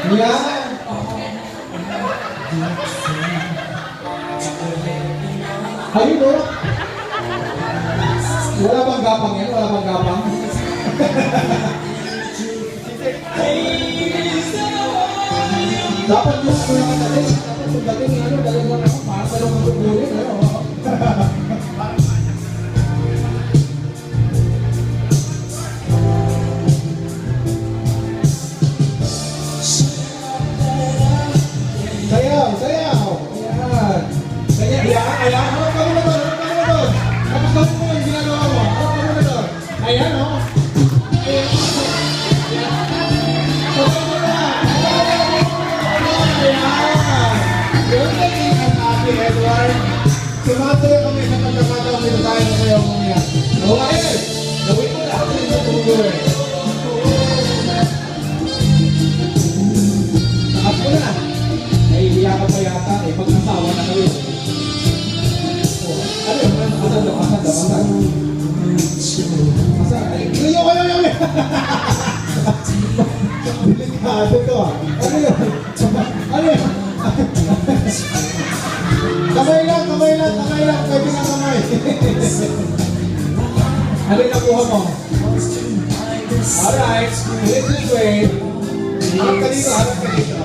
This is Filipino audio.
Ayan. Ayun o. Wala bang gapang yan? Wala bang gapang? Dapat yung mga katalis. Dapat yung dating ano, dalawang ako. Parang dalawang tuburin. Sayaw, sayaw. Ayan. Sayaw. Ayan. Harap ka muna doon. Harap ka muna doon. Tapos gawin mo yung ginagawa mo. Harap ka muna doon. Ayan o. Ayan. Sabay mo na. Yung naging ang Ate Edward, sumatayo kami sa pagkakataon nito tayo na kayo mamaya. Okay, gawin mo lahat yung natuloy. Takas mo na. Nahihiya ka pa yata eh, pag nasawa na kayo. Ano yun? Asan daw? Asan daw? Asan? Asan? Ayaw kayo yun! Delikado to ah. Ano yun? Ano yun? Kamay lang, kamay lang, kamay lang. Pwede na kamay. Ano yung nakuha mo? Alright. This is great. Harap ka dito, harap ka dito.